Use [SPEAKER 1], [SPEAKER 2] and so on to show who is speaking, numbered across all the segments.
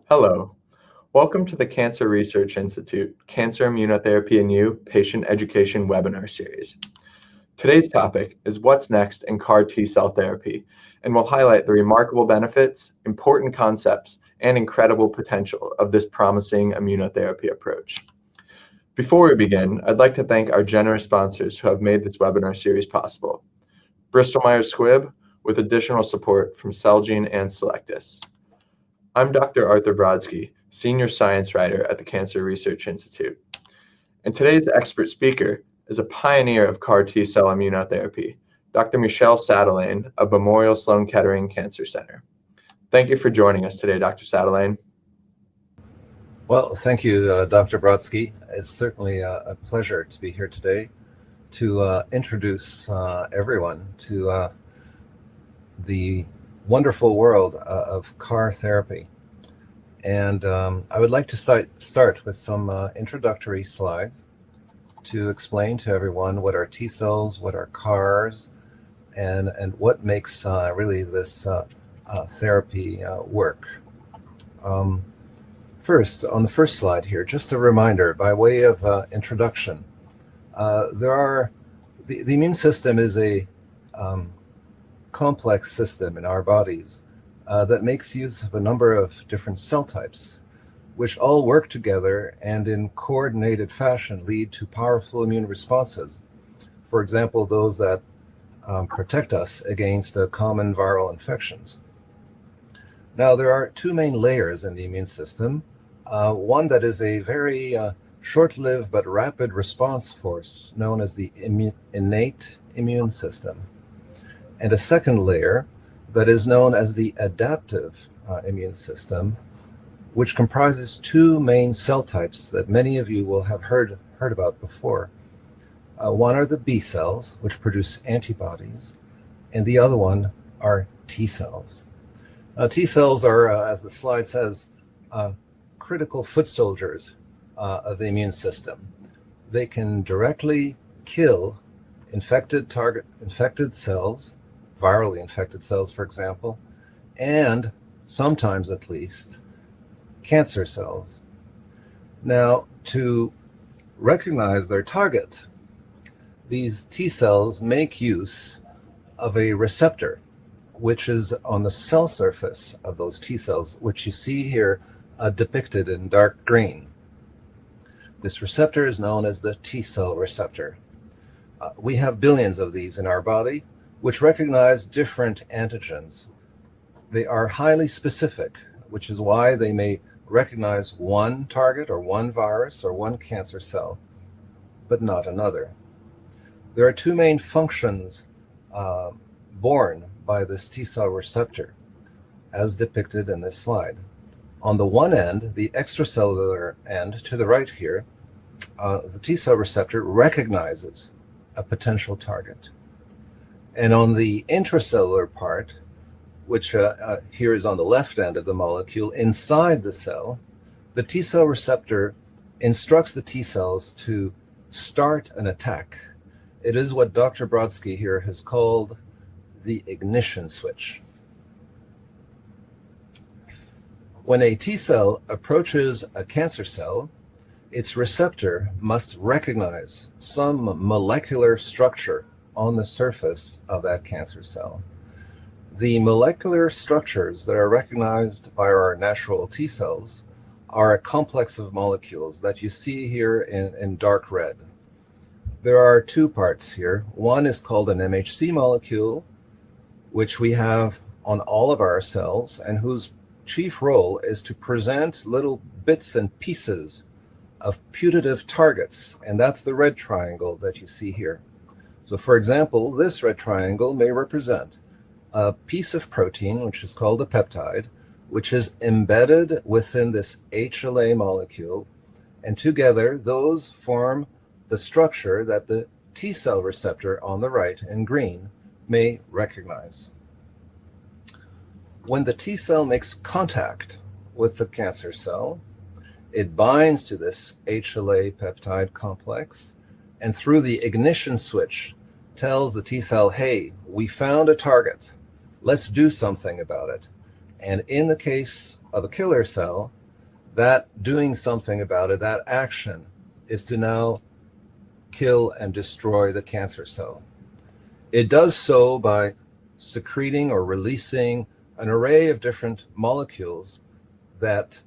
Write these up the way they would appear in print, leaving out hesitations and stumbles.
[SPEAKER 1] Hello. Welcome to the Cancer Research Institute Cancer Immunotherapy and You Patient Education Webinar Series. Today's topic is What's Next in CAR T-cell therapy, and will highlight the remarkable benefits, important concepts, and incredible potential of this promising immunotherapy approach. Before we begin, I'd like to thank our generous sponsors who have made this webinar series possible. Bristol Myers Squibb, with additional support from Celgene and Selectus. I'm Dr. Arthur Brodsky, Senior Science Writer at the Cancer Research Institute. And today's expert speaker is a pioneer of CAR T-cell immunotherapy, Dr. Michel Sadelain of Memorial Sloan Kettering Cancer Center. Thank you for joining us today, Dr. Sadelain.
[SPEAKER 2] Well, thank you, Dr. Brodsky. It's certainly a pleasure to be here today to introduce everyone to the wonderful world of CAR therapy. And I would like to start with some introductory slides to explain to everyone what are T cells, what are CARs, and what makes really this therapy work. First, on the first slide here, just a reminder by way of introduction. The immune system is a complex system in our bodies that makes use of a number of different cell types, which all work together and in coordinated fashion lead to powerful immune responses. For example, those that protect us against common viral infections. Now, there are two main layers in the immune system. One that is a very short-lived but rapid response force known as the innate immune system, and a second layer that is known as the adaptive immune system, which comprises two main cell types that many of you will have heard about before. One are the B cells, which produce antibodies, and the other one are T cells. T cells are, as the slide says, critical foot soldiers of the immune system. They can directly kill infected cells, virally infected cells, for example, and sometimes at least cancer cells. Now, to recognize their target, these T cells make use of a receptor, which is on the cell surface of those T cells, which you see here depicted in dark green. This receptor is known as the Tcell receptor. We have billions of these in our body, which recognize different antigens. They are highly specific, which is why they may recognize one target or one virus or one cancer cell, but not another. There are two main functions borne by this Tcell receptor, as depicted in this slide. On the one end, the extracellular end to the right here, the Tcell receptor recognizes a potential target. And on the intracellular part, which here is on the left end of the molecule, inside the cell, the Tcell receptor instructs the T cells to start an attack. It is what Dr. Brodsky here has called the ignition switch. When a T cell approaches a cancer cell, its receptor must recognize some molecular structure on the surface of that cancer cell. The molecular structures that are recognized by our natural T cells are a complex of molecules that you see here in dark red. There are two parts here. One is called an MHC molecule, which we have on all of our cells, and whose chief role is to present little bits and pieces of putative targets, and that's the red triangle that you see here. So for example, this red triangle may represent a piece of protein, which is called a peptide, which is embedded within this HLA molecule, and together those form the structure that the Tcell receptor on the right in green may recognize. When the T cell makes contact with the cancer cell, it binds to this HLA peptide complex, and through the ignition switch tells the T cell, hey, we found a target. Let's do something about it. And in the case of a killer cell, that doing something about it, that action, is to now kill and destroy the cancer cell. It does so by secreting or releasing an array of different molecules that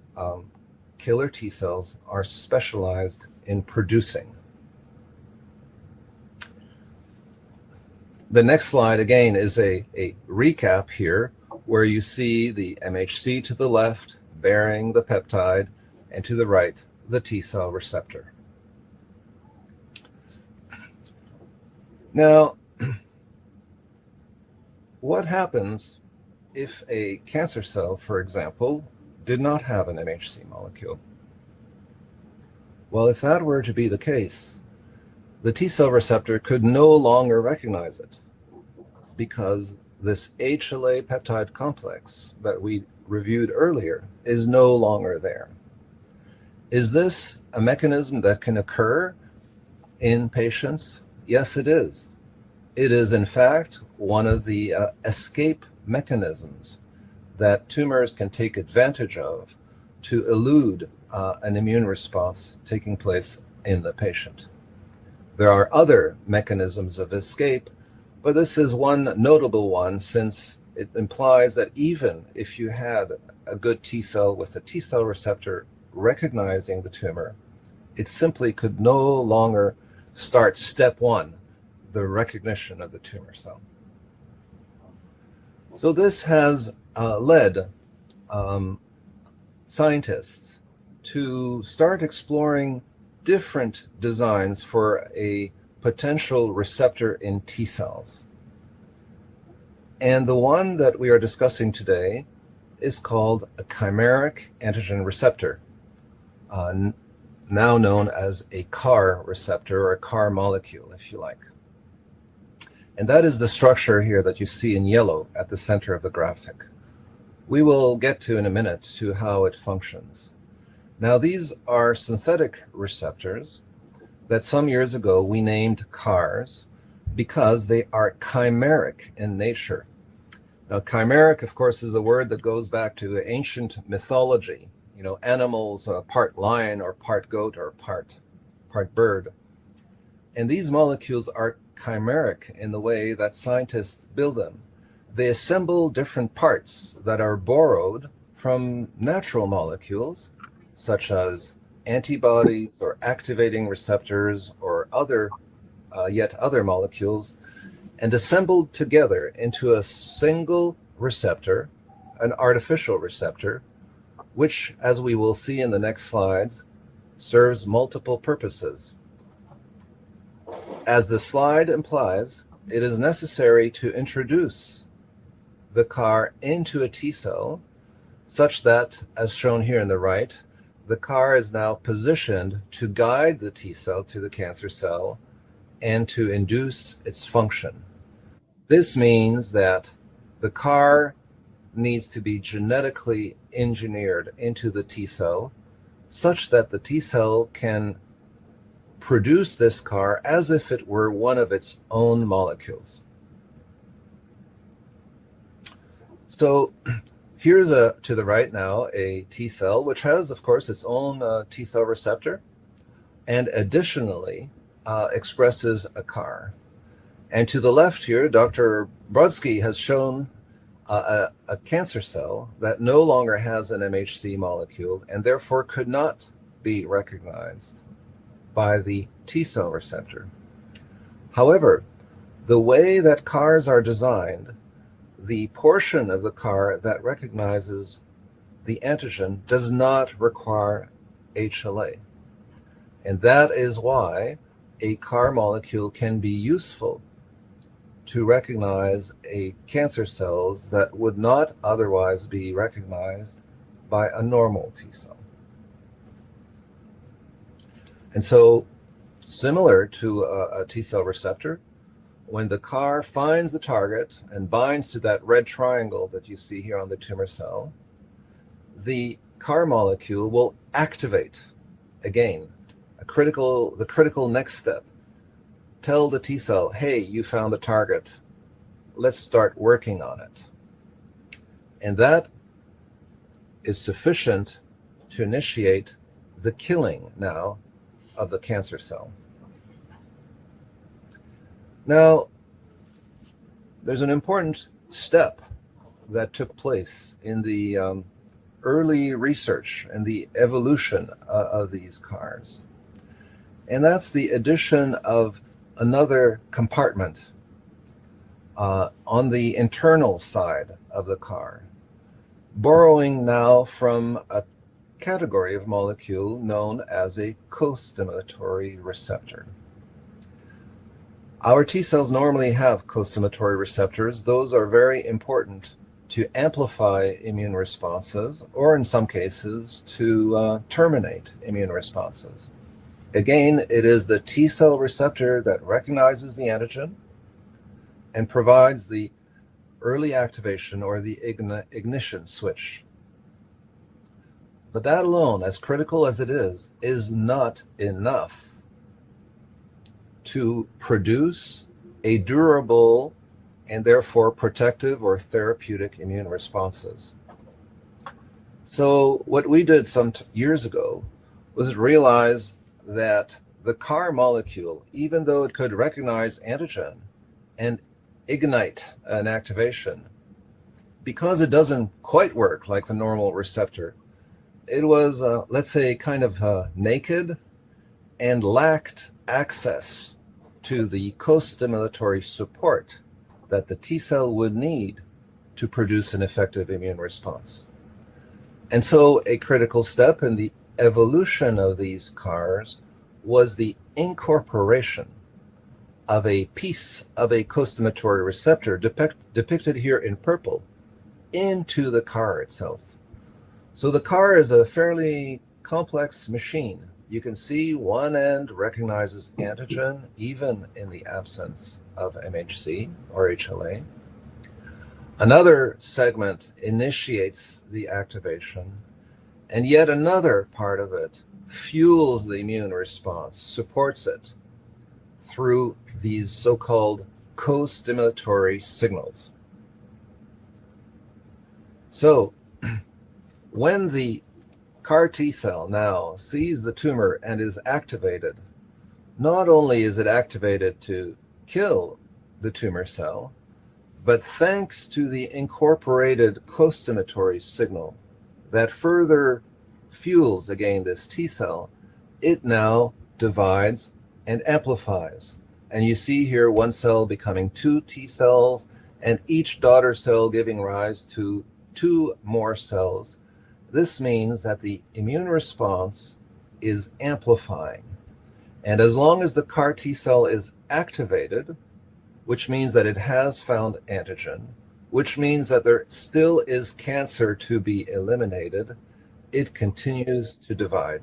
[SPEAKER 2] killer T cells are specialized in producing. The next slide, again, is a recap here, where you see the MHC to the left bearing the peptide, and to the right, the T-cell receptor. Now, what happens if a cancer cell, for example, did not have an MHC molecule? Well, if that were to be the case, the T-cell receptor could no longer recognize it, because this HLA peptide complex that we reviewed earlier is no longer there. Is this a mechanism that can occur in patients? Yes, it is. It is, in fact, one of the escape mechanisms that tumors can take advantage of to elude an immune response taking place in the patient. There are other mechanisms of escape, but this is one notable one, since it implies that even if you had a good T cell with a T cell receptor recognizing the tumor, it simply could no longer start step one, the recognition of the tumor cell. So this has led scientists to start exploring different designs for a potential receptor in T cells. And the one that we are discussing today is called a chimeric antigen receptor, now known as a CAR receptor, or a CAR molecule, if you like. And that is the structure here that you see in yellow at the center of the graphic. We will get to in a minute to how it functions. Now, these are synthetic receptors that some years ago we named CARs because they are chimeric in nature. Now, chimeric, of course, is a word that goes back to ancient mythology. You know, animals, part lion or part goat or part bird. And these molecules are chimeric in the way that scientists build them. They assemble different parts that are borrowed from natural molecules, such as antibodies or activating receptors or yet other molecules, and assembled together into a single receptor, an artificial receptor, which, as we will see in the next slides, serves multiple purposes. As the slide implies, it is necessary to introduce the CAR into a T cell such that, as shown here in the right, the CAR is now positioned to guide the T cell to the cancer cell and to induce its function. This means that the CAR needs to be genetically engineered into the T cell such that the T cell can produce this CAR as if it were one of its own molecules. So here's to the right now a T cell, which has, of course, its own T cell receptor, and additionally expresses a CAR. And to the left here, Dr. Brodsky has shown a cancer cell that no longer has an MHC molecule and therefore could not be recognized by the T cell receptor. However, the way that CARs are designed, the portion of the CAR that recognizes the antigen does not require HLA. And that is why a CAR molecule can be useful to recognize a cancer cells that would not otherwise be recognized by a normal T cell. And so, similar to a T cell receptor, when the CAR finds the target and binds to that red triangle that you see here on the tumor cell, the CAR molecule will activate, again, the critical next step. Tell the T cell, hey, you found the target. Let's start working on it. And that is sufficient to initiate the killing now of the cancer cell. Now, there's an important step that took place in the early research and the evolution of these CARs. And that's the addition of another compartment on the internal side of the CAR, borrowing now from a category of molecule known as a costimulatory receptor. Our T cells normally have costimulatory receptors. Those are very important to amplify immune responses, or in some cases, to terminate immune responses. Again, it is the Tcell receptor that recognizes the antigen and provides the early activation or the ignition switch. But that alone, as critical as it is not enough to produce a durable and therefore protective or therapeutic immune responses. So what we did some years ago was realize that the CAR molecule, even though it could recognize antigen and ignite an activation, because it doesn't quite work like the normal receptor, it was, let's say, kind of naked and lacked access to the costimulatory support that the T cell would need to produce an effective immune response. And so a critical step in the evolution of these CARs was the incorporation of a piece of a costimulatory receptor depicted here in purple into the CAR itself. So the CAR is a fairly complex machine. You can see one end recognizes antigen even in the absence of MHC or HLA. Another segment initiates the activation, and yet another part of it fuels the immune response, supports it through these so-called co-stimulatory signals. So when the CAR T cell now sees the tumor and is activated, not only is it activated to kill the tumor cell, but thanks to the incorporated costimulatory signal that further fuels again this T cell, it now divides and amplifies. And you see here one cell becoming 2 T cells and each daughter cell giving rise to 2 more cells. This means that the immune response is amplifying. And as long as the CAR T cell is activated, which means that it has found antigen, which means that there still is cancer to be eliminated, it continues to divide.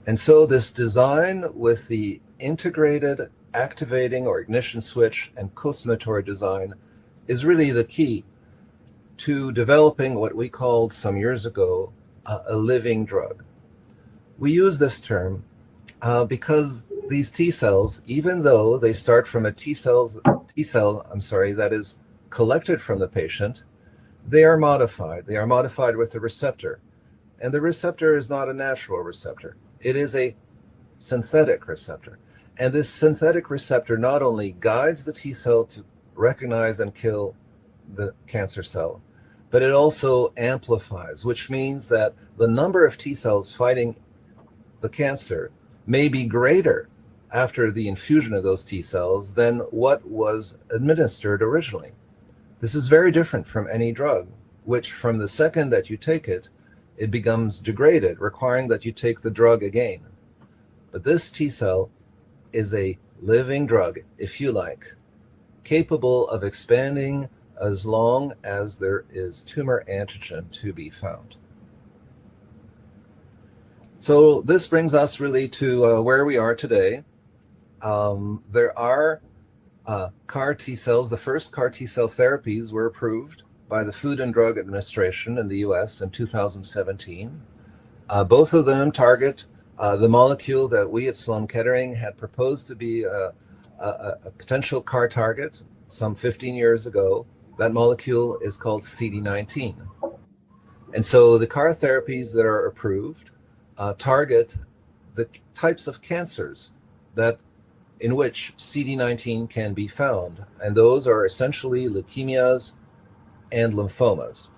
[SPEAKER 2] And so this design with the integrated activating or ignition switch and costimulatory design is really the key to developing what we called some years ago a living drug. We use this term because these T cells, even though they start from a T cell that is collected from the patient, they are modified. They are modified with a receptor. And the receptor is not a natural receptor. It is a synthetic receptor. And this synthetic receptor not only guides the T cell to recognize and kill the cancer cell, but it also amplifies, which means that the number of T cells fighting the cancer may be greater after the infusion of those T cells than what was administered originally. This is very different from any drug, which from the second that you take it, it becomes degraded, requiring that you take the drug again. But this T cell is a living drug, if you like, capable of expanding as long as there is tumor antigen to be found. So this brings us really to where we are today. There are CAR T cells. The first CAR T cell therapies were approved by the Food and Drug Administration in the US in 2017. Both of them target the molecule that we at Sloan Kettering had proposed to be a potential CAR target some 15 years ago. That molecule is called CD19. And so the CAR therapies that are approved target the types of cancers in which CD19 can be found. And those are essentially leukemias and lymphomas.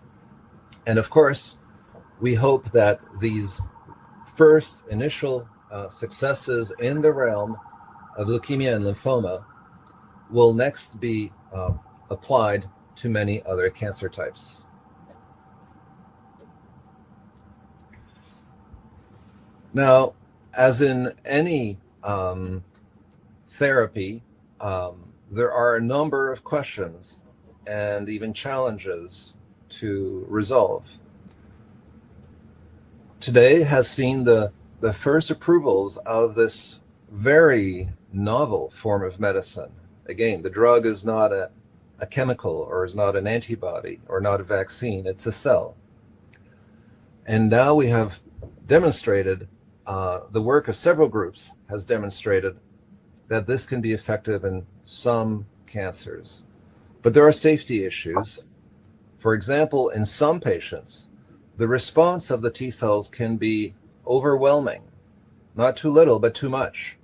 [SPEAKER 2] And of course, we hope that these first initial successes in the realm of leukemia and lymphoma will next be applied to many other cancer types. Now, as in any therapy, there are a number of questions and even challenges to resolve. Today has seen the first approvals of this very novel form of medicine. Again, the drug is not a chemical, or is not an antibody, or not a vaccine, it's a cell. And now we have demonstrated, the work of several groups has demonstrated that this can be effective in some cancers. But there are safety issues. For example, in some patients, the response of the T cells can be overwhelming, not too little, but too much.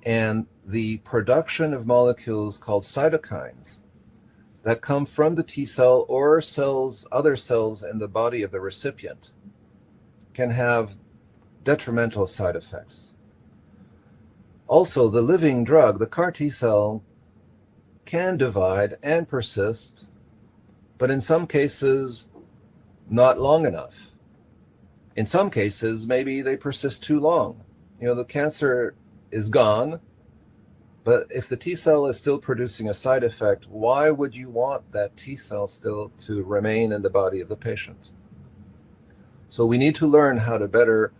[SPEAKER 2] And the production of molecules called cytokines that come from the T cell or cells, other cells in the body of the recipient, can have detrimental side effects. Also, the living drug, the CAR T cell, can divide and persist, but in some cases, not long enough. In some cases, maybe they persist too long. You know, the cancer is gone, but if the T cell is still producing a side effect, why would you want that T cell still to remain in the body of the patient? So we need to learn how to better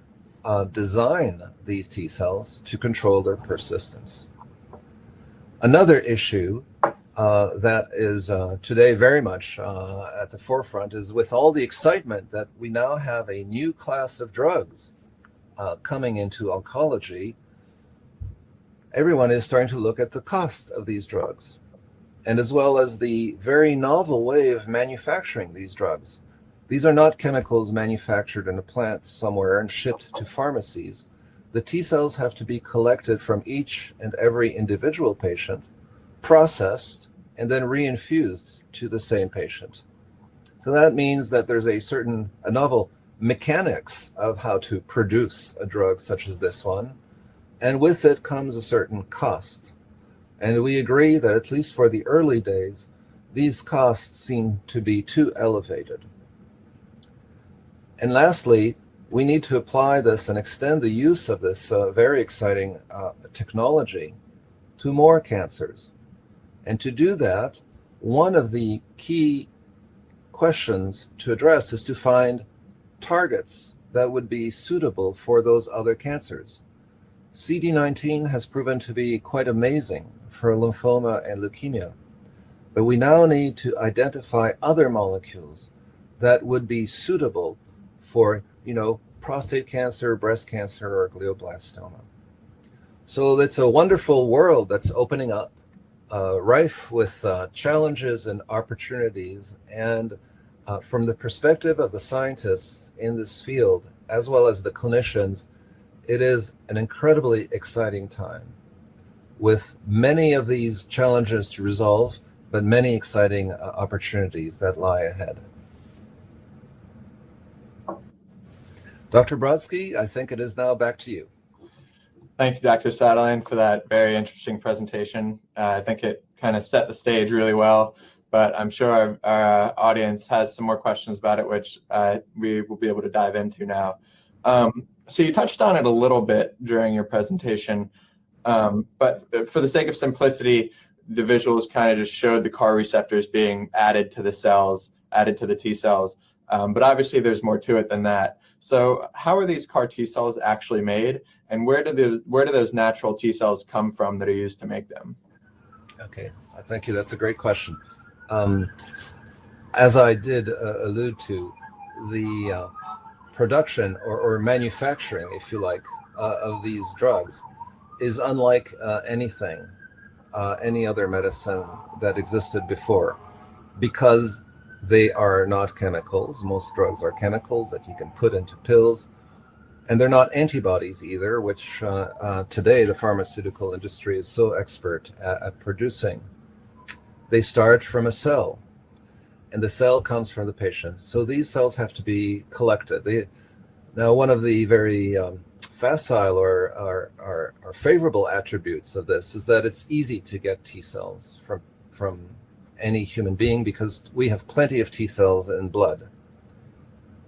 [SPEAKER 2] design these T cells to control their persistence. Another issue that is today very much at the forefront is with all the excitement that we now have a new class of drugs coming into oncology, everyone is starting to look at the cost of these drugs, and as well as the very novel way of manufacturing these drugs. These are not chemicals manufactured in a plant somewhere and shipped to pharmacies. The T cells have to be collected from each and every individual patient, processed, and then reinfused to the same patient. So that means that there's a novel mechanics of how to produce a drug such as this one, and with it comes a certain cost. And we agree that at least for the early days, these costs seem to be too elevated. And lastly, we need to apply this and extend the use of this very exciting technology to more cancers. And to do that, one of the key questions to address is to find targets that would be suitable for those other cancers. CD19 has proven to be quite amazing for lymphoma and leukemia, but we now need to identify other molecules that would be suitable for, prostate cancer, breast cancer, or glioblastoma. So it's a wonderful world that's opening up, rife with challenges and opportunities. And from the perspective of the scientists in this field, as well as the clinicians, it is an incredibly exciting time with many of these challenges to resolve, but many exciting opportunities that lie ahead. Dr. Brodsky, I think it is now back to you.
[SPEAKER 1] Thank you, Dr. Sadelain, for that very interesting presentation. I think it kind of set the stage really well, but I'm sure our audience has some more questions about it, which we will be able to dive into now. So you touched on it a little bit during your presentation, but for the sake of simplicity, the visuals kind of just showed the CAR receptors being added to the cells, added to the T cells, but obviously there's more to it than that. So how are these CAR T cells actually made, and where do those natural T cells come from that are used to make them?
[SPEAKER 2] Okay, thank you. That's a great question. As I did allude to, the production or manufacturing, if you like, of these drugs is unlike any other medicine that existed before, because They are not chemicals. Most drugs are chemicals that you can put into pills. And they're not antibodies either, which today the pharmaceutical industry is so expert at producing. They start from a cell, and the cell comes from the patient. So these cells have to be collected. Now, one of the very facile or favorable attributes of this is that it's easy to get T cells from any human being because we have plenty of T cells in blood.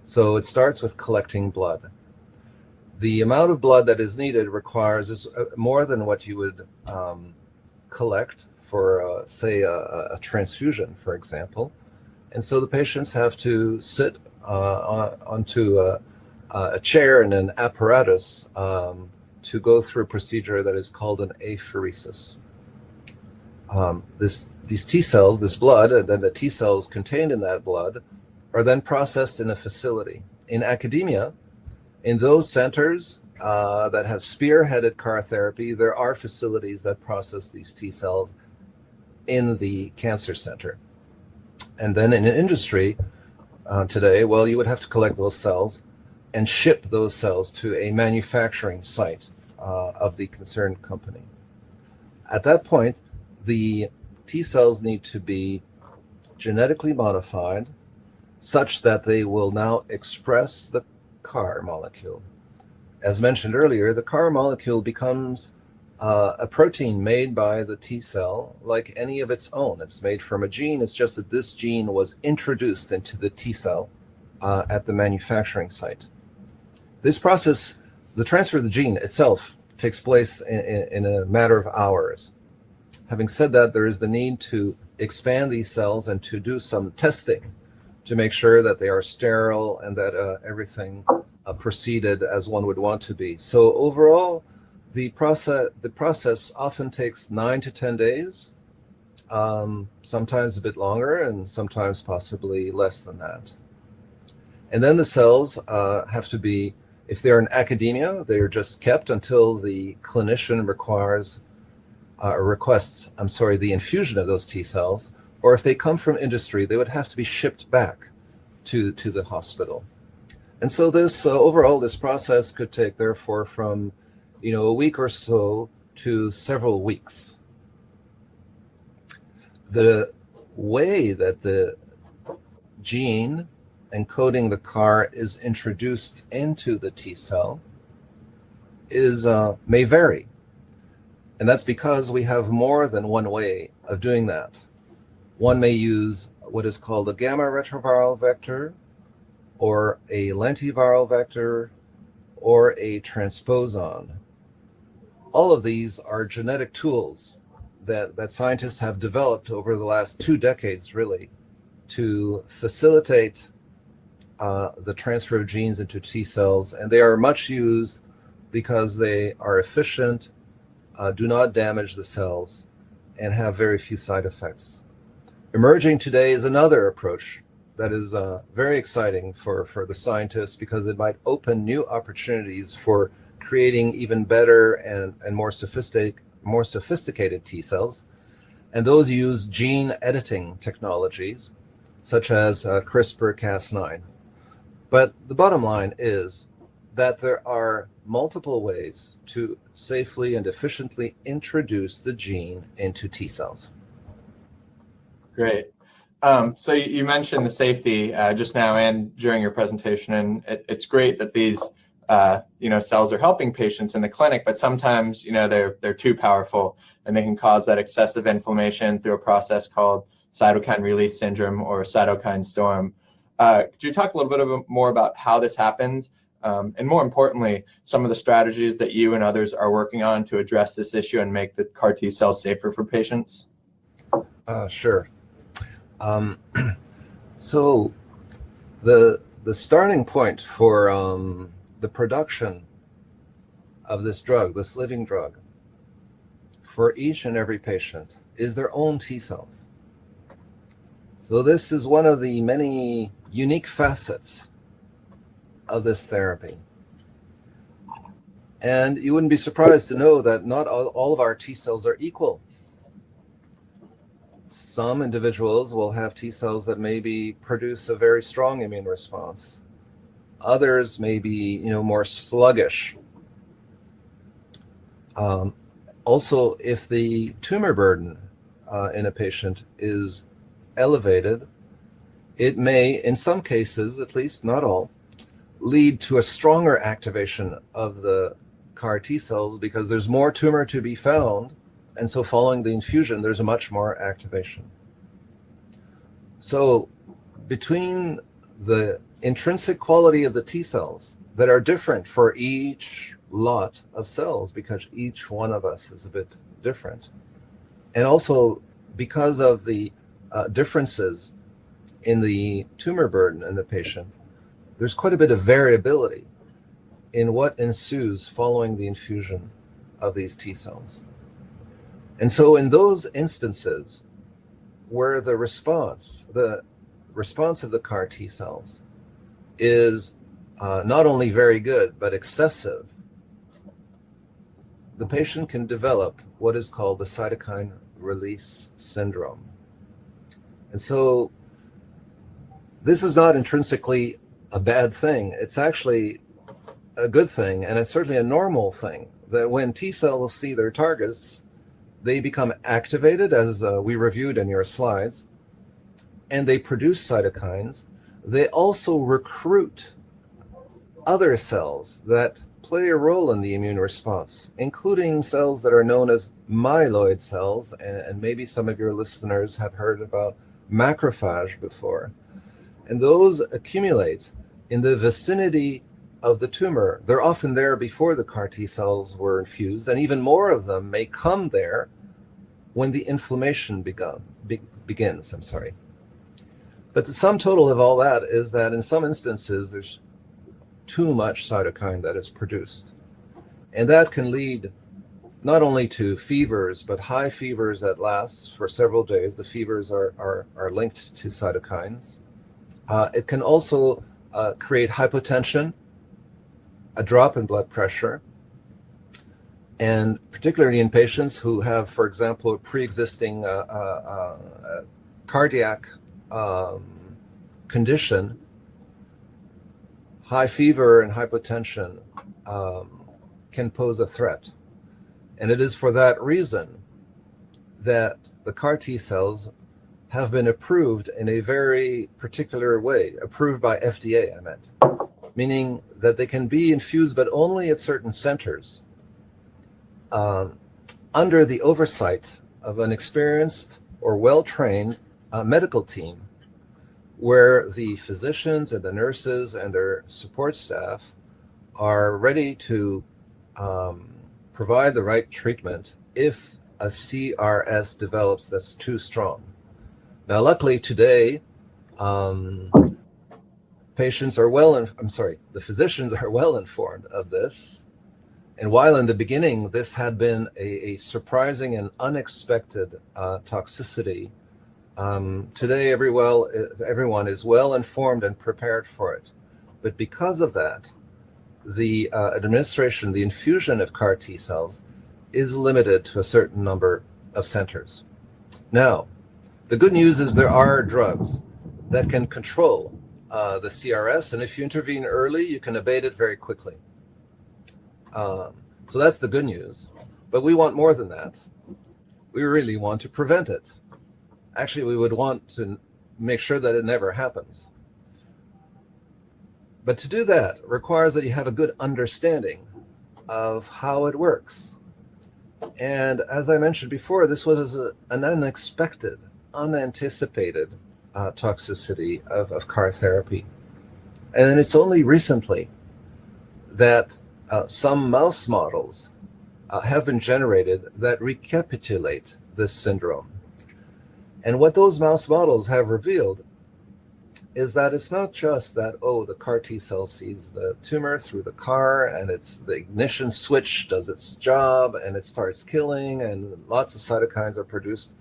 [SPEAKER 2] So it starts with collecting blood. The amount of blood that is needed requires more than what you would collect for, say, a transfusion, for example. And so the patients have to sit onto a chair and an apparatus to go through a procedure that is called an apheresis. These T cells, this blood, and then the T cells contained in that blood are then processed in a facility. In academia, in those centers that have spearheaded CAR therapy, there are facilities that process these T cells in the cancer center. And then in industry today, well, you would have to collect those cells and ship those cells to a manufacturing site of the concerned company. At that point, the T cells need to be genetically modified such that they will now express the CAR molecule. As mentioned earlier, the CAR molecule becomes a protein made by the T cell like any of its own. It's made from a gene. It's just that this gene was introduced into the T cell at the manufacturing site. This process, the transfer of the gene itself, takes place in a matter of hours. Having said that, there is the need to expand these cells and to do some testing to make sure that they are sterile and that everything proceeded as one would want to be. So overall, the process often takes 9 to 10 days, sometimes a bit longer and sometimes possibly less than that. And then the cells have to be, if they're in academia, they're just kept until the clinician requests the infusion of those T cells, or if they come from industry, they would have to be shipped back to the hospital. And so this overall, this process could take therefore from a week or so to several weeks. The way that the gene encoding the CAR is introduced into the T cell may vary. And that's because we have more than one way of doing that. One may use what is called a gamma retroviral vector, or a lentiviral vector, or a transposon. All of these are genetic tools that scientists have developed over the last 2 decades, really, to facilitate the transfer of genes into T cells. And they are much used because they are efficient, do not damage the cells, and have very few side effects. Emerging today is another approach that is very exciting for the scientists because it might open new opportunities for creating even better and more sophisticated T cells. And those use gene editing technologies such as CRISPR-Cas9. But the bottom line is that there are multiple ways to safely and efficiently introduce the gene into T cells.
[SPEAKER 1] Great. So you mentioned the safety just now and during your presentation, and it's great that these cells are helping patients in the clinic, but sometimes they're too powerful and they can cause that excessive inflammation through a process called cytokine release syndrome or cytokine storm. Could you talk a little bit more about how this happens, and more importantly, some of the strategies that you and others are working on to address this issue and make the CAR T cells safer for patients?
[SPEAKER 2] Sure. So the starting point for the production of this drug, this living drug, for each and every patient is their own T cells. So this is one of the many unique facets of this therapy. And you wouldn't be surprised to know that not all of our T cells are equal. Some individuals will have T cells that maybe produce a very strong immune response. Others may be, more sluggish. Also, if the tumor burden in a patient is elevated, it may, in some cases, at least not all, lead to a stronger activation of the CAR T cells because there's more tumor to be found. And so following the infusion, there's a much more activation. So between the intrinsic quality of the T cells that are different for each lot of cells, because each one of us is a bit different, and also because of the differences in the tumor burden in the patient, there's quite a bit of variability in what ensues following the infusion of these T cells. And so in those instances where the response of the CAR T cells is not only very good, but excessive, the patient can develop what is called the cytokine release syndrome. And so this is not intrinsically a bad thing. It's actually a good thing, and it's certainly a normal thing that when T cells see their targets, they become activated, as we reviewed in your slides, and they produce cytokines. They also recruit other cells that play a role in the immune response, including cells that are known as myeloid cells, and maybe some of your listeners have heard about macrophage before. And those accumulate in the vicinity of the tumor. They're often there before the CAR T cells were infused, and even more of them may come there when the inflammation begins. But the sum total of all that is that in some instances, there's too much cytokine that is produced. And that can lead not only to fevers, but high fevers that last for several days. The fevers are linked to cytokines. It can also create hypotension, a drop in blood pressure, and particularly in patients who have, for example, a pre-existing cardiac condition, high fever and hypotension can pose a threat. And it is for that reason that the CAR T cells have been approved in a very particular way, approved by FDA, I meant, meaning that they can be infused, but only at certain centers, under the oversight of an experienced or well-trained medical team, where the physicians and the nurses and their support staff are ready to provide the right treatment if a CRS develops that's too strong. Now, luckily today, the physicians are well informed of this. And while in the beginning, this had been a surprising and unexpected toxicity, today everyone is well informed and prepared for it. But because of that, the administration, the infusion of CAR T cells is limited to a certain number of centers. Now, the good news is there are drugs that can control the CRS, and if you intervene early, you can abate it very quickly. So that's the good news. But we want more than that. We really want to prevent it. Actually, we would want to make sure that it never happens. But to do that requires that you have a good understanding of how it works. And as I mentioned before, this was an unexpected, unanticipated toxicity of CAR therapy. And it's only recently that some mouse models have been generated that recapitulate this syndrome. And what those mouse models have revealed is that it's not just that, the CAR T cell sees the tumor through the CAR and the ignition switch does its job and it starts killing and lots of cytokines are produced.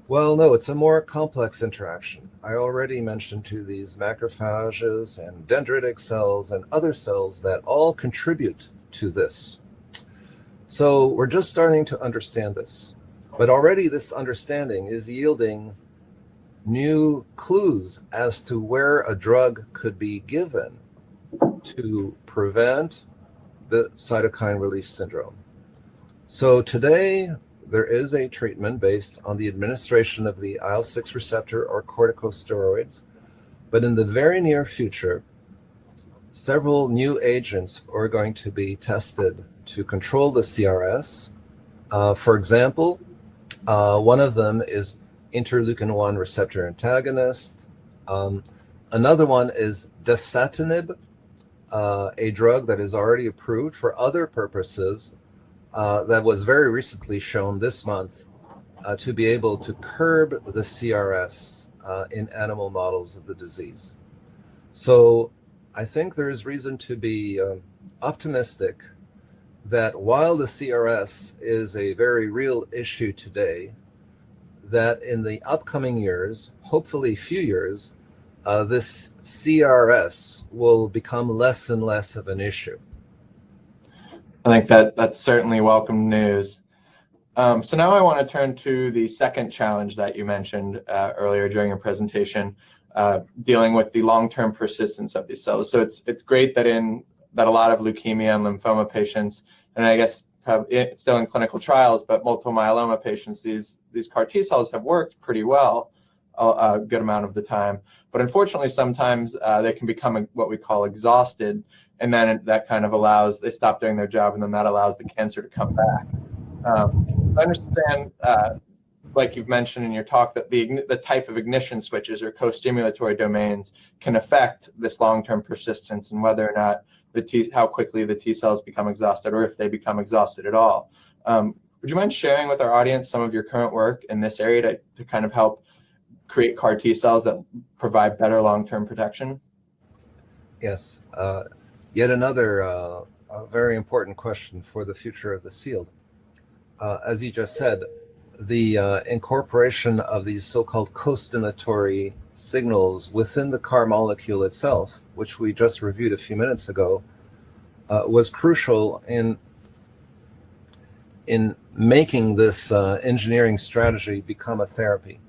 [SPEAKER 2] Well, no, it's a more complex interaction. I already mentioned to these macrophages and dendritic cells and other cells that all contribute to this. So we're just starting to understand this. But already this understanding is yielding new clues as to where a drug could be given to prevent the cytokine release syndrome. So today, there is a treatment based on the administration of the IL-6 receptor or corticosteroids, but in the very near future, several new agents are going to be tested to control the CRS. For example, one of them is interleukin-1 receptor antagonist. Another one is dasatinib, a drug that is already approved for other purposes that was very recently shown this month to be able to curb the CRS in animal models of the disease. So I think there is reason to be optimistic that while the CRS is a very real issue today, that in the upcoming years, hopefully few years, this CRS will become less and less of an issue.
[SPEAKER 1] I think that's certainly welcome news. So now I want to turn to the second challenge that you mentioned earlier during your presentation, dealing with the long-term persistence of these cells. So it's great that a lot of leukemia and lymphoma patients, and I guess it's still in clinical trials, but multiple myeloma patients, these CAR T cells have worked pretty well a good amount of the time. But unfortunately, sometimes they can become what we call exhausted, and then that kind of they stop doing their job, and then that allows the cancer to come back. I understand, like you've mentioned in your talk, that the type of ignition switches or co-stimulatory domains can affect this long-term persistence and whether or not how quickly the T cells become exhausted, or if they become exhausted at all. Would you mind sharing with our audience some of your current work in this area to kind of help create CAR T cells that provide better long-term protection?
[SPEAKER 2] Yes. Yet another very important question for the future of this field. As you just said, the incorporation of these so-called costimulatory signals within the CAR molecule itself, which we just reviewed a few minutes ago, was crucial in making this engineering strategy become a therapy.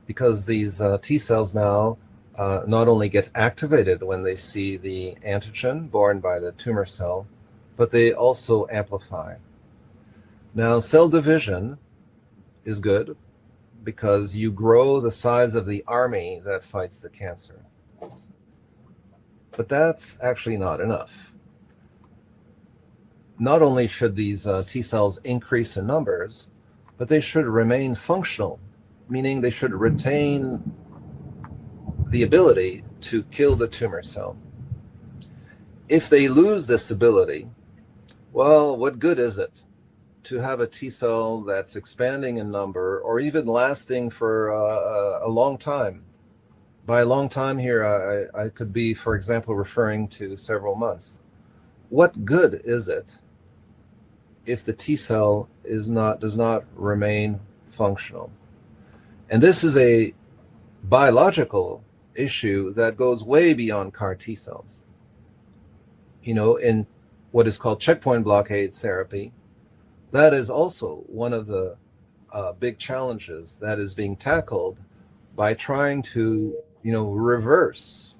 [SPEAKER 2] Because these T cells now not only get activated when they see the antigen borne by the tumor cell, but they also amplify. Now, cell division is good because you grow the size of the army that fights the cancer. But that's actually not enough. Not only should these T cells increase in numbers, but they should remain functional, meaning they should retain the ability to kill the tumor cell. If they lose this ability, well, what good is it to have a T cell that's expanding in number or even lasting for a long time? By a long time here, I could be, for example, referring to several months. What good is it if the T cell does not remain functional? And this is a biological issue that goes way beyond CAR T cells. You know, in what is called checkpoint blockade therapy, that is also one of the big challenges that is being tackled by trying to, reverse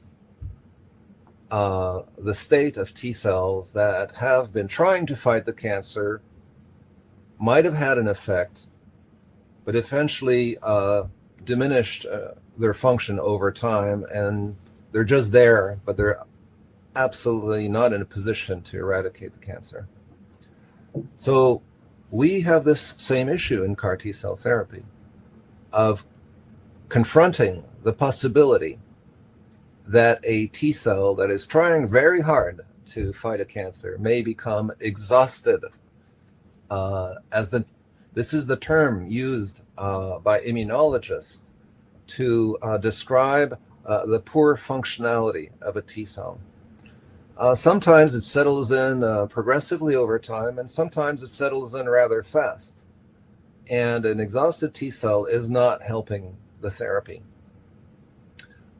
[SPEAKER 2] the state of T cells that have been trying to fight the cancer, might have had an effect, but eventually diminished their function over time, and they're just there, but they're absolutely not in a position to eradicate the cancer. So we have this same issue in CAR T cell therapy of confronting the possibility that a T cell that is trying very hard to fight a cancer may become exhausted. This is the term used by immunologists to describe the poor functionality of a T cell. Sometimes it settles in progressively over time, and sometimes it settles in rather fast. And an exhausted T cell is not helping the therapy.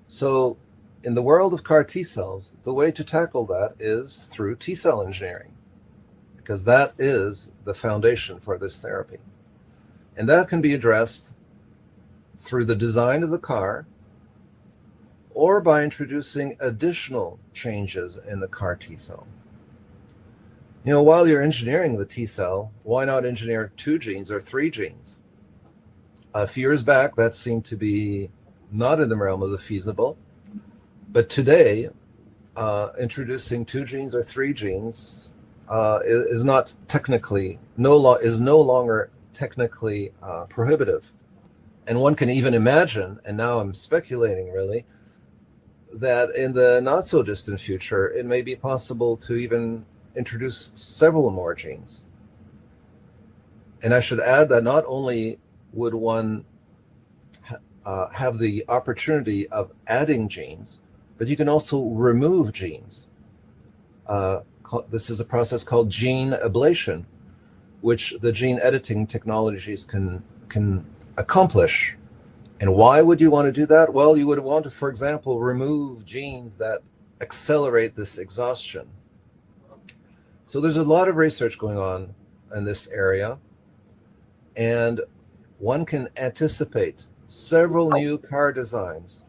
[SPEAKER 2] So in the world of CAR T cells, the way to tackle that is through T cell engineering, because that is the foundation for this therapy. And that can be addressed through the design of the CAR or by introducing additional changes in the CAR T cell. While you're engineering the T cell, why not engineer 2 genes or 3 genes? A few years back, that seemed to be not in the realm of the feasible. But today, introducing 2 genes or 3 genes is not technically, is no longer technically prohibitive. And one can even imagine, and now I'm speculating really, that in the not so distant future, it may be possible to even introduce several more genes. And I should add that not only would one have the opportunity of adding genes, but you can also remove genes. This is a process called gene ablation, which the gene editing technologies can accomplish. And why would you want to do that? Well, you would want to, for example, remove genes that accelerate this exhaustion. So there's a lot of research going on in this area, and one can anticipate several new CAR designs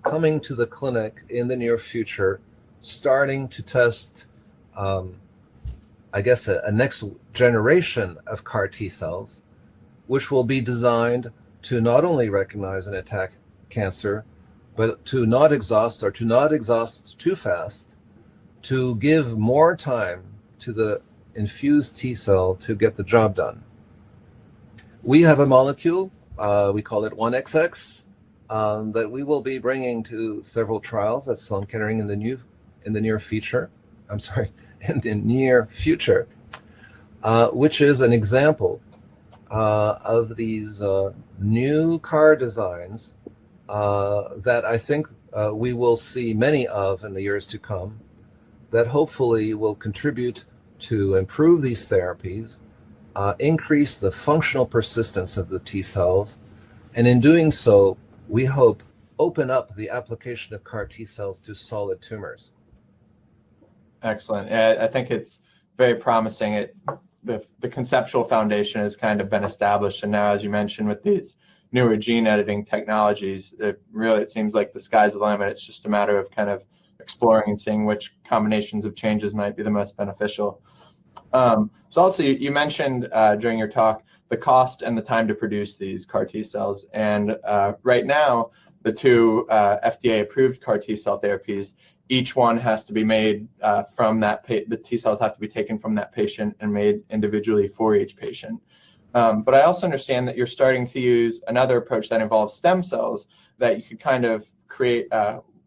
[SPEAKER 2] coming to the clinic in the near future, starting to test, I guess, a next generation of CAR T cells, which will be designed to not only recognize and attack cancer, but to not exhaust or to not exhaust too fast, to give more time to the infused T cell to get the job done. We have a molecule, we call it 1XX, that we will be bringing to several trials at Sloan Kettering in the near future. In the near future, which is an example of these new CAR designs that I think we will see many of in the years to come, that hopefully will contribute to improve these therapies, increase the functional persistence of the T cells, and in doing so, we hope open up the application of CAR T cells to solid tumors.
[SPEAKER 1] Excellent. Yeah, I think it's very promising. The conceptual foundation has kind of been established, and now, as you mentioned, with these newer gene editing technologies, it seems like the sky's the limit. It's just a matter of kind of exploring and seeing which combinations of changes might be the most beneficial. So also, you mentioned during your talk the cost and the time to produce these CAR T cells, and right now, the 2 FDA-approved CAR T cell therapies, each one has to be made from that, the T cells have to be taken from that patient and made individually for each patient. But I also understand that you're starting to use another approach that involves stem cells, that you could kind of create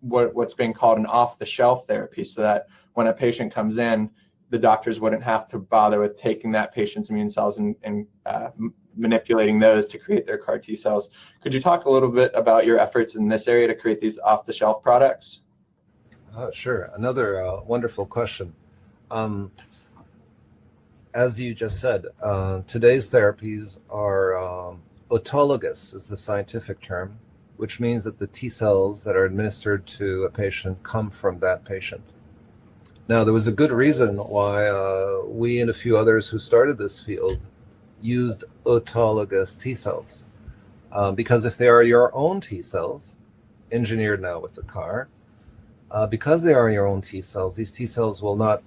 [SPEAKER 1] what's being called an off-the-shelf therapy, so that when a patient comes in, the doctors wouldn't have to bother with taking that patient's immune cells and manipulating those to create their CAR T cells. Could you talk a little bit about your efforts in this area to create these off-the-shelf products?
[SPEAKER 2] Sure. Another wonderful question. As you just said, today's therapies are autologous, is the scientific term, which means that the T cells that are administered to a patient come from that patient. Now, there was a good reason why we and a few others who started this field used autologous T cells. Because if they are your own T cells, engineered now with the CAR, because they are your own T cells, these T cells will not,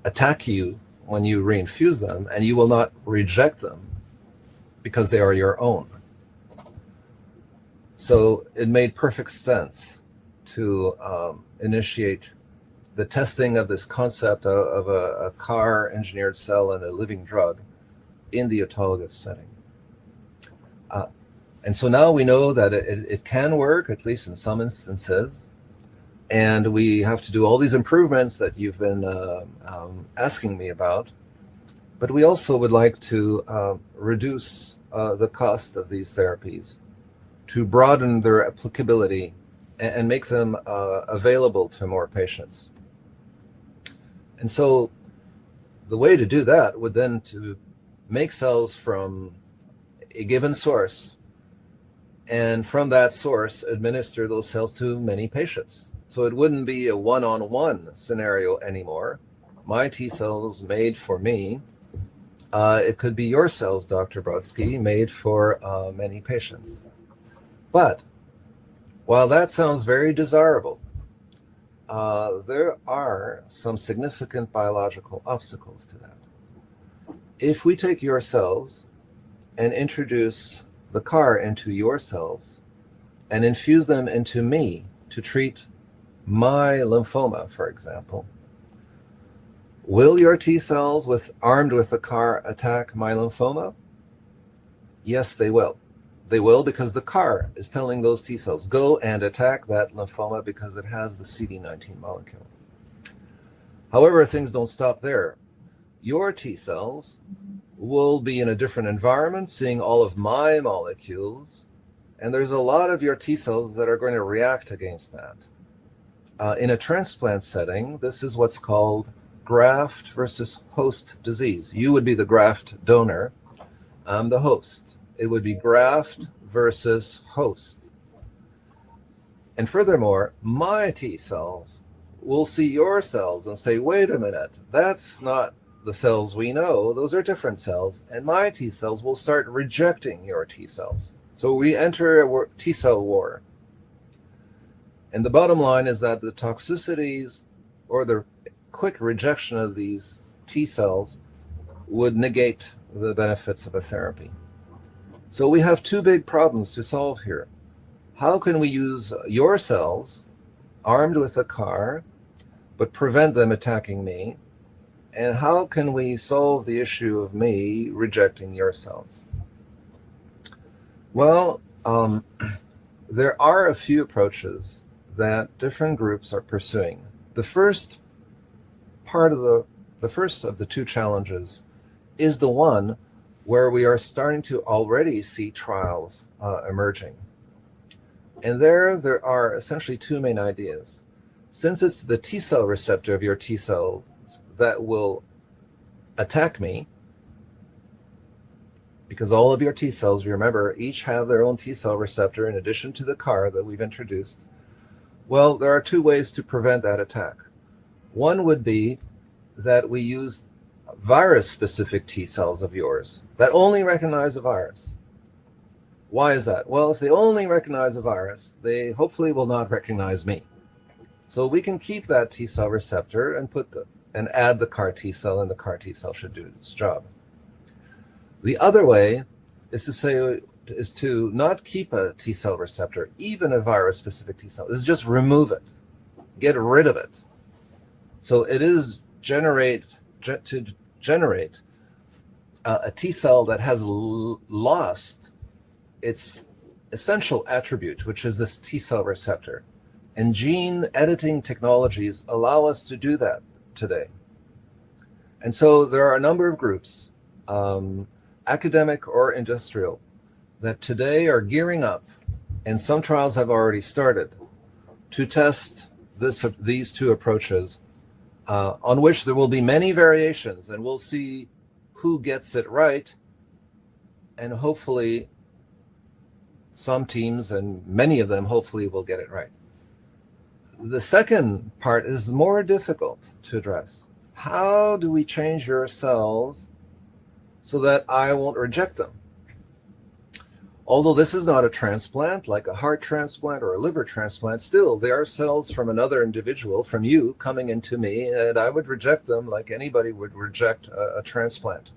[SPEAKER 2] attack you when you reinfuse them, and you will not reject them because they are your own. So it made perfect sense to initiate the testing of this concept of a CAR engineered cell and a living drug in the autologous setting. And so now we know that it can work, at least in some instances. And we have to do all these improvements that you've been asking me about. But we also would like to reduce the cost of these therapies, to broaden their applicability and make them available to more patients. And so the way to do that would then to make cells from a given source, and from that source administer those cells to many patients. So it wouldn't be a one-on-one scenario anymore. My T cells made for me It could be your cells, Dr. Brodsky, made for many patients. But while that sounds very desirable, there are some significant biological obstacles to that. If we take your cells and introduce the CAR into your cells and infuse them into me to treat my lymphoma, for example, will your T cells armed with the CAR attack my lymphoma? Yes, they will. They will because the CAR is telling those T cells, go and attack that lymphoma because it has the CD19 molecule. However, things don't stop there. Your T cells will be in a different environment, seeing all of my molecules, and there's a lot of your T cells that are going to react against that. In a transplant setting, this is what's called graft versus host disease. You would be the graft donor. I'm the host. It would be graft versus host. And furthermore, my T cells will see your cells and say, wait a minute, that's not the cells we know. Those are different cells. And my T cells will start rejecting your T cells. So we enter a T cell war. And the bottom line is that the toxicities or the quick rejection of these T cells would negate the benefits of a therapy. So we have two big problems to solve here. How can we use your cells armed with a CAR, but prevent them attacking me? And how can we solve the issue of me rejecting your cells? Well, there are a few approaches that different groups are pursuing. The first of the two challenges is the one where we are starting to already see trials emerging. And there are essentially two main ideas. Since it's the T-cell receptor of your T cells that will attack me, because all of your T cells, remember, each have their own T-cell receptor in addition to the CAR that we've introduced. Well, there are two ways to prevent that attack. One would be that we use virus-specific T cells of yours that only recognize a virus. Why is that? Well, if they only recognize a virus, they hopefully will not recognize me. So we can keep that T cell receptor and add the CAR T cell, and the CAR T cell should do its job. The other way is to not keep a T cell receptor, even a virus-specific T cell. Is just remove it, get rid of it. So it is to generate a T cell that has lost its essential attribute, which is this T cell receptor. And gene editing technologies allow us to do that today. And so there are a number of groups, academic or industrial, that today are gearing up, and some trials have already started, to test these two approaches, on which there will be many variations, and we'll see who gets it right, and hopefully some teams, and many of them hopefully will get it right. The second part is more difficult to address. How do we change your cells so that I won't reject them? Although this is not a transplant, like a heart transplant or a liver transplant, still there are cells from another individual, from you, coming into me, and I would reject them like anybody would reject a transplant.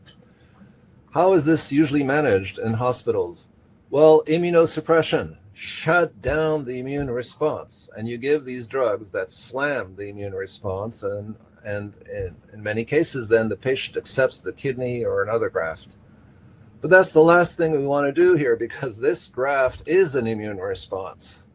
[SPEAKER 2] How is this usually managed in hospitals? Well, immunosuppression. Shut down the immune response, and you give these drugs that slam the immune response, and in many cases then the patient accepts the kidney or another graft. But that's the last thing we want to do here, because this graft is an immune response.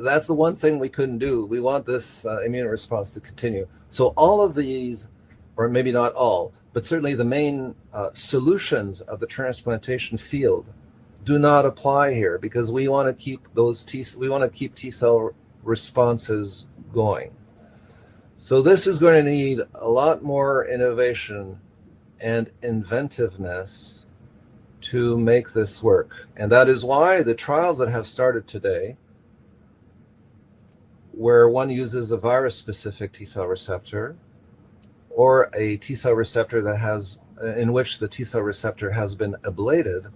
[SPEAKER 2] That's the one thing we couldn't do. We want this immune response to continue. So all of these, or maybe not all, but certainly the main solutions of the transplantation field do not apply here, because we want to keep T cell responses going. So this is going to need a lot more innovation and inventiveness to make this work. And that is why the trials that have started today, where one uses a virus-specific T cell receptor or a T cell receptor that has in which the T-cell receptor has been ablated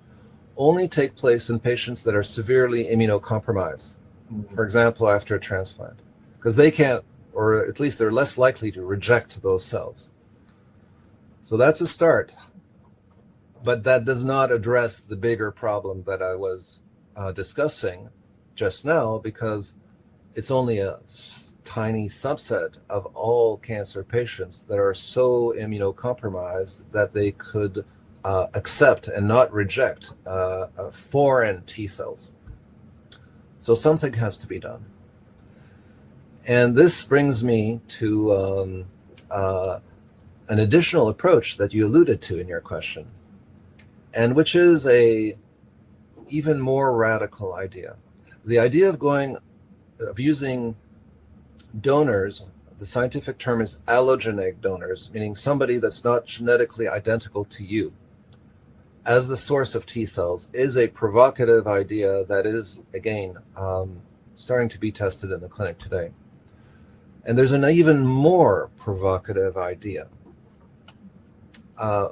[SPEAKER 2] only take place in patients that are severely immunocompromised, for example, after a transplant, because they can't, or at least they're less likely to reject those cells. So that's a start, but that does not address the bigger problem that I was discussing just now, because it's only a tiny subset of all cancer patients that are so immunocompromised that they could accept and not reject foreign T cells. So something has to be done. And this brings me to an additional approach that you alluded to in your question, and which is a even more radical idea. The idea of using donors, the scientific term is allogenic donors, meaning somebody that's not genetically identical to you, as the source of T cells, is a provocative idea that is, again, starting to be tested in the clinic today. And there's an even more provocative idea,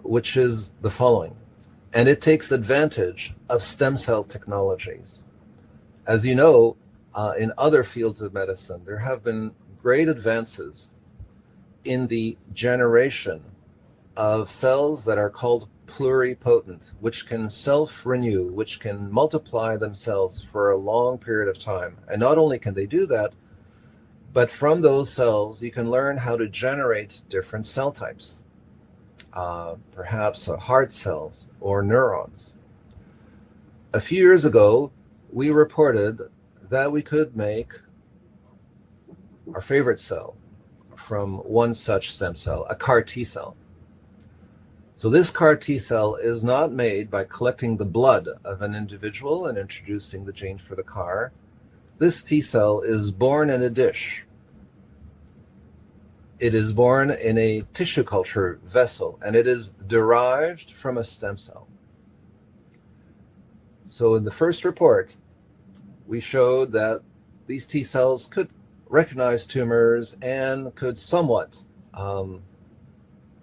[SPEAKER 2] which is the following, and it takes advantage of stem cell technologies. As you know, in other fields of medicine, there have been great advances in the generation of cells that are called pluripotent, which can self-renew, which can multiply themselves for a long period of time. And not only can they do that, but from those cells, you can learn how to generate different cell types, perhaps heart cells or neurons. A few years ago, we reported that we could make our favorite cell from one such stem cell, a CAR T cell. So this CAR T cell is not made by collecting the blood of an individual and introducing the gene for the CAR. This T cell is born in a dish. It is born in a tissue culture vessel, and it is derived from a stem cell. So in the first report, we showed that these T cells could recognize tumors and could somewhat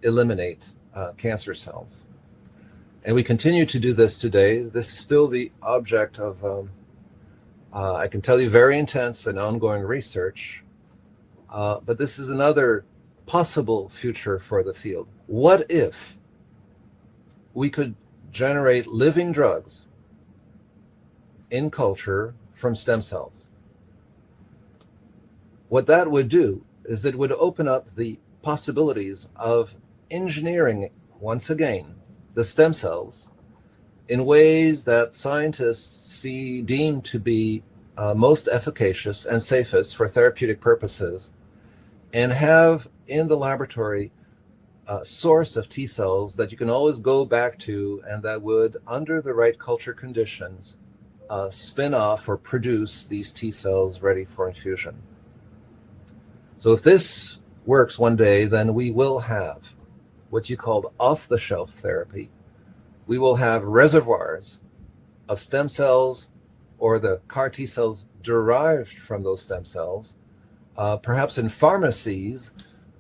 [SPEAKER 2] eliminate cancer cells. And we continue to do this today. This is still the object of, I can tell you, very intense and ongoing research. But this is another possible future for the field. What if we could generate living drugs in culture from stem cells? What that would do is it would open up the possibilities of engineering, once again, the stem cells in ways that scientists deem to be most efficacious and safest for therapeutic purposes, and have in the laboratory a source of T cells that you can always go back to, and that would, under the right culture conditions, spin off or produce these T cells ready for infusion. So if this works one day, then we will have what you called off-the-shelf therapy. We will have reservoirs of stem cells or the CAR T cells derived from those stem cells, perhaps in pharmacies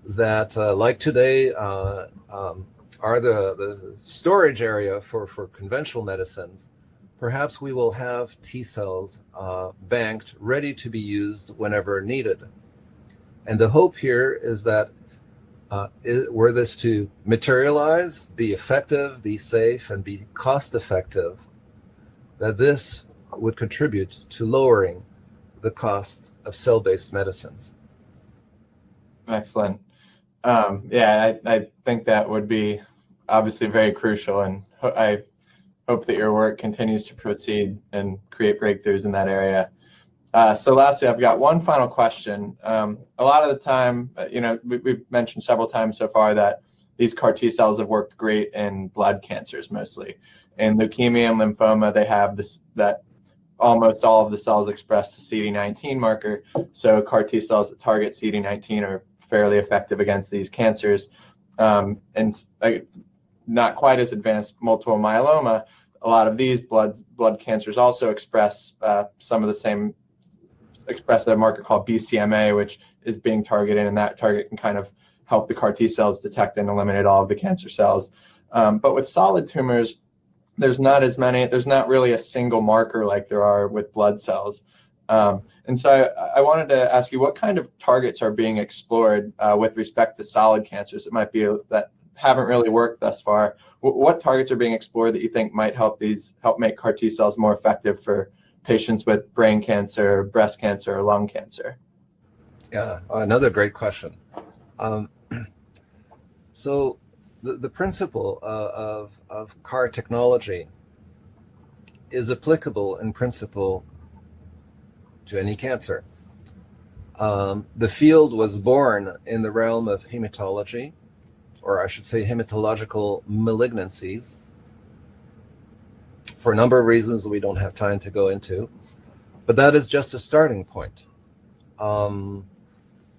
[SPEAKER 2] that, like today, are the storage area for conventional medicines. Perhaps we will have T cells banked, ready to be used whenever needed. And the hope here is that were this to materialize, be effective, be safe, and be cost effective, that this would contribute to lowering the cost of cell-based medicines.
[SPEAKER 1] Excellent. I think that would be obviously very crucial, and I hope that your work continues to proceed and create breakthroughs in that area. So lastly, I've got one final question. A lot of the time, we've mentioned several times so far that these CAR T cells have worked great in blood cancers mostly. In leukemia and lymphoma, they have this, that almost all of the cells express the CD19 marker. So CAR T cells that target CD19 are fairly effective against these cancers. And not quite as advanced multiple myeloma, a lot of these blood cancers also express some of the same, express a marker called BCMA, which is being targeted, and that target can kind of help the CAR T cells detect and eliminate all of the cancer cells. But with solid tumors, there's not as many, there's not really a single marker like there are with blood cells. And so I wanted to ask you, what kind of targets are being explored with respect to solid cancers? It might be that haven't really worked thus far. What targets are being explored that you think might help make CAR T cells more effective for patients with brain cancer, breast cancer, or lung cancer?
[SPEAKER 2] Yeah, another great question. So the principle of CAR technology is applicable in principle to any cancer. The field was born in the realm of hematology, or I should say hematological malignancies, for a number of reasons that we don't have time to go into, but that is just a starting point.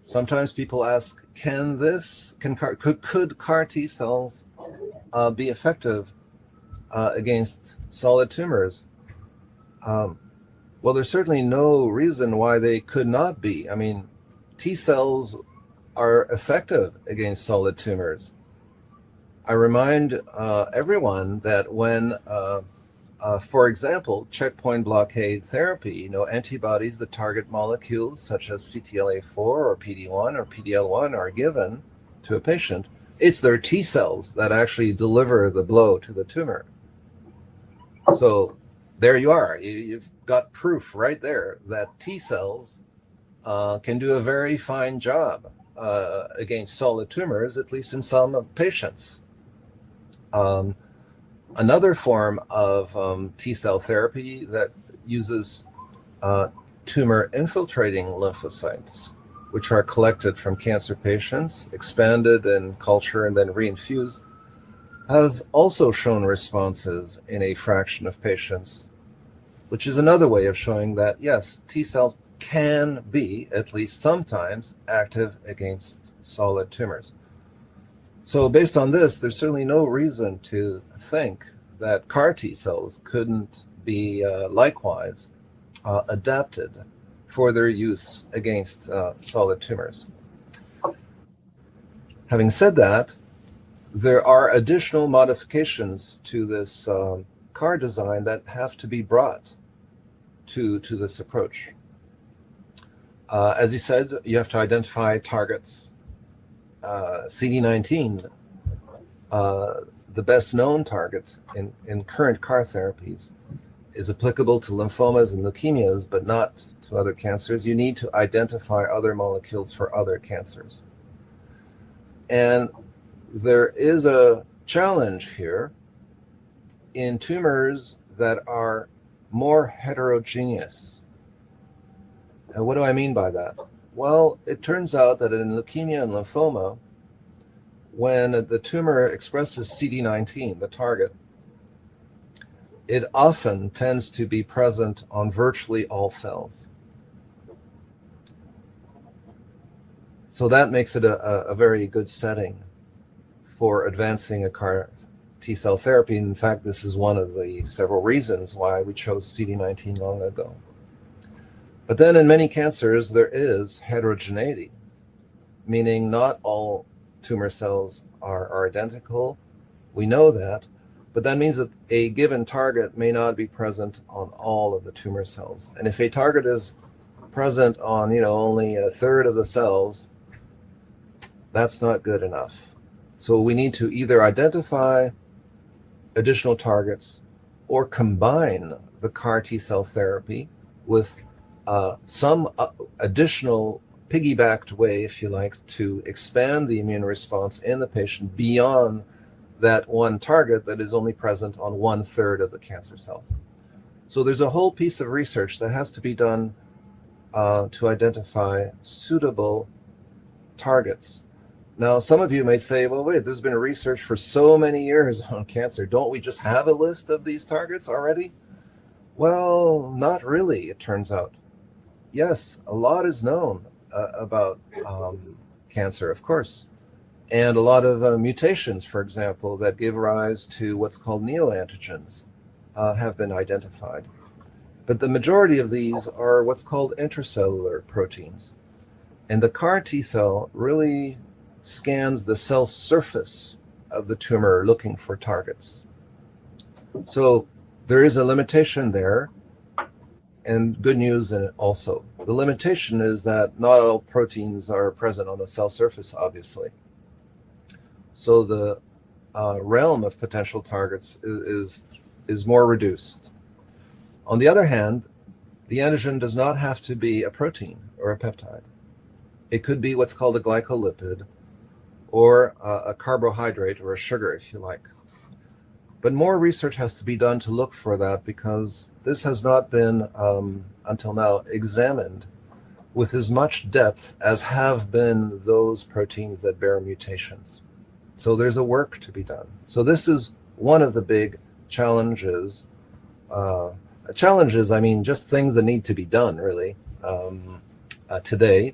[SPEAKER 2] Sometimes people ask, could CAR T cells be effective against solid tumors? Well, there's certainly no reason why they could not be. I mean, T cells are effective against solid tumors. I remind everyone that when, for example, checkpoint blockade therapy, antibodies that target molecules such as CTLA4 or PD1 or PDL1 are given to a patient, it's their T cells that actually deliver the blow to the tumor. So there you are. You've got proof right there that T cells can do a very fine job against solid tumors, at least in some patients. Another form of T cell therapy that uses tumor infiltrating lymphocytes, which are collected from cancer patients, expanded in culture, and then reinfused, has also shown responses in a fraction of patients, which is another way of showing that, yes, T cells can be, at least sometimes, active against solid tumors. So based on this, there's certainly no reason to think that CAR T cells couldn't be likewise adapted for their use against solid tumors. Having said that, there are additional modifications to this CAR design that have to be brought to this approach. As you said, you have to identify targets. CD19, the best known target in current CAR therapies, is applicable to lymphomas and leukemias, but not to other cancers. You need to identify other molecules for other cancers. And there is a challenge here in tumors that are more heterogeneous. And what do I mean by that? Well, it turns out that in leukemia and lymphoma, when the tumor expresses CD19, the target, it often tends to be present on virtually all cells. So that makes it a very good setting for advancing a CAR T-cell therapy. In fact, this is one of the several reasons why we chose CD19 long ago. But then in many cancers, there is heterogeneity, meaning not all tumor cells are identical. We know that, but that means that a given target may not be present on all of the tumor cells. And if a target is present on, only a third of the cells, that's not good enough. So we need to either identify additional targets or combine the CAR T-cell therapy with some additional piggybacked way, if you like, to expand the immune response in the patient beyond that one target that is only present on 1/3 of the cancer cells. So there's a whole piece of research that has to be done to identify suitable targets. Now, some of you may say, well, wait, there's been research for so many years on cancer. Don't we just have a list of these targets already? Well, not really, it turns out. Yes, a lot is known about cancer, of course, and a lot of mutations, for example, that give rise to what's called neoantigens have been identified. But the majority of these are what's called intracellular proteins. And the CAR T cell really scans the cell surface of the tumor looking for targets. So there is a limitation there, and good news in it also. The limitation is that not all proteins are present on the cell surface, obviously. So the realm of potential targets is more reduced. On the other hand, the antigen does not have to be a protein or a peptide. It could be what's called a glycolipid, or a carbohydrate, or a sugar, if you like. But more research has to be done to look for that, because this has not been, until now, examined with as much depth as have been those proteins that bear mutations. So there's a work to be done. So this is one of the big challenges. Challenges, I mean, just things that need to be done, really, today,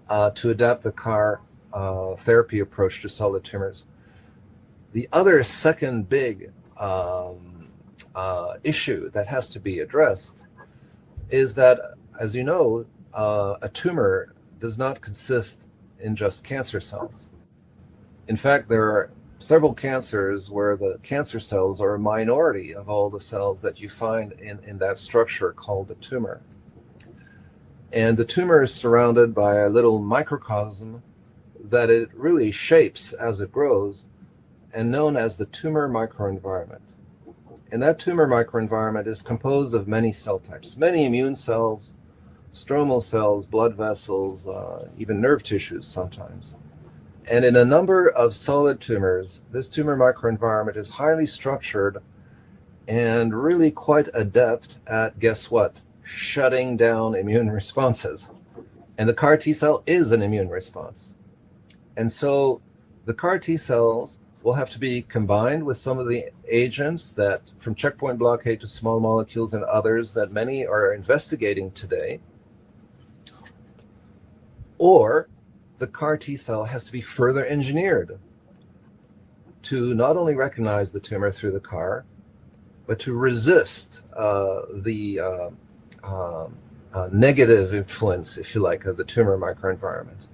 [SPEAKER 2] to adapt the CAR therapy approach to solid tumors. The other second big issue that has to be addressed is that, as you know, a tumor does not consist in just cancer cells. In fact, there are several cancers where the cancer cells are a minority of all the cells that you find in that structure called a tumor. And the tumor is surrounded by a little microcosm that it really shapes as it grows, and known as the tumor microenvironment. And that tumor microenvironment is composed of many cell types, many immune cells, stromal cells, blood vessels, even nerve tissues sometimes. And in a number of solid tumors, this tumor microenvironment is highly structured and really quite adept at, guess what? Shutting down immune responses. And the CAR T cell is an immune response. And so the CAR T cells will have to be combined with some of the agents that, from checkpoint blockade to small molecules and others, that many are investigating today. Or the CAR T cell has to be further engineered to not only recognize the tumor through the CAR, but to resist the negative influence, if you like, of the tumor microenvironment.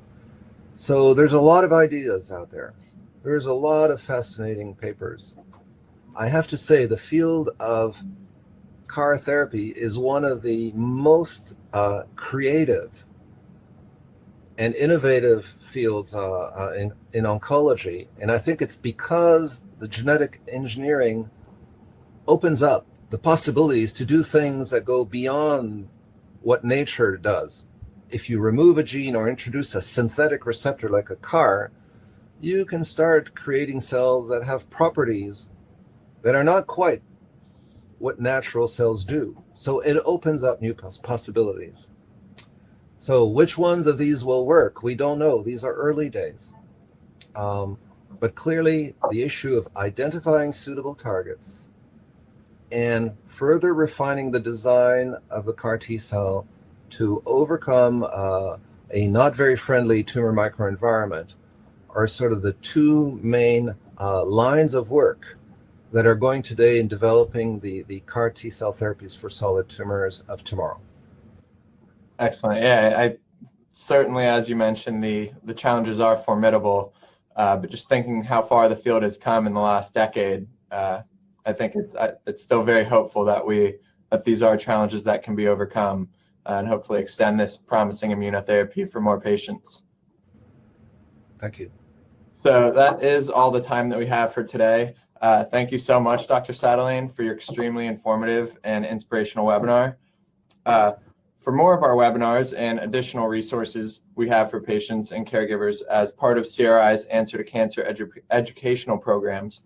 [SPEAKER 2] So there's a lot of ideas out there. There's a lot of fascinating papers. I have to say, the field of CAR therapy is one of the most creative and innovative fields in oncology. And I think it's because the genetic engineering opens up the possibilities to do things that go beyond what nature does. If you remove a gene or introduce a synthetic receptor like a CAR, you can start creating cells that have properties that are not quite what natural cells do. So it opens up new possibilities. So which ones of these will work? We don't know. These are early days. But clearly, the issue of identifying suitable targets and further refining the design of the CAR T cell to overcome a not very friendly tumor microenvironment are sort of the two main lines of work that are going today in developing the CAR T cell therapies for solid tumors of tomorrow.
[SPEAKER 1] Excellent. Yeah, I certainly, as you mentioned, the challenges are formidable. But just thinking how far the field has come in the last decade, I think it's still very hopeful that these are challenges that can be overcome, and hopefully extend this promising immunotherapy for more patients.
[SPEAKER 2] Thank you.
[SPEAKER 1] So that is all the time that we have for today. Thank you so much, Dr. Sadelain, for your extremely informative and inspirational webinar. For more of our webinars and additional resources we have for patients and caregivers as part of CRI's Answer to Cancer educational programs,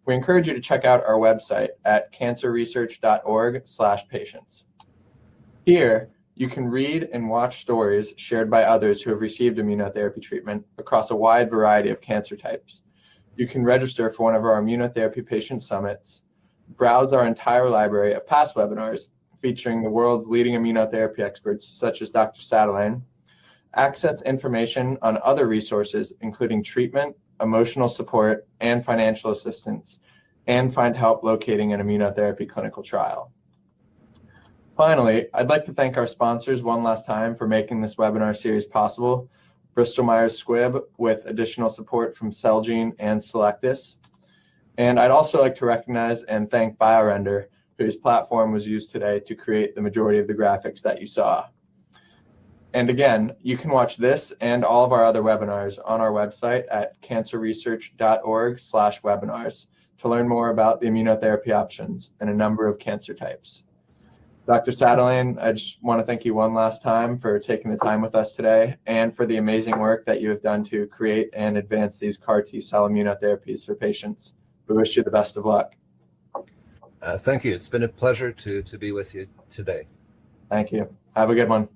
[SPEAKER 1] we encourage you to check out our website at cancerresearch.org/patients. Here, you can read and watch stories shared by others who have received immunotherapy treatment across a wide variety of cancer types. You can register for one of our immunotherapy patient summits, browse our entire library of past webinars featuring the world's leading immunotherapy experts such as Dr. Sadelain, access information on other resources including treatment, emotional support, and financial assistance, and find help locating an immunotherapy clinical trial. Finally, I'd like to thank our sponsors one last time for making this webinar series possible: Bristol Myers Squibb with additional support from Celgene and Selectus, And I'd also like to recognize and thank BioRender, whose platform was used today to create the majority of the graphics that you saw. And again, you can watch this and all of our other webinars on our website at cancerresearch.org/webinars to learn more about the immunotherapy options in a number of cancer types. Dr. Sadelain, I just want to thank you one last time for taking the time with us today and for the amazing work that you have done to create and advance these CAR T-cell immunotherapies for patients. We wish you the best of luck.
[SPEAKER 2] Thank you. It's been a pleasure to be with you today.
[SPEAKER 1] Thank you. Have a good one.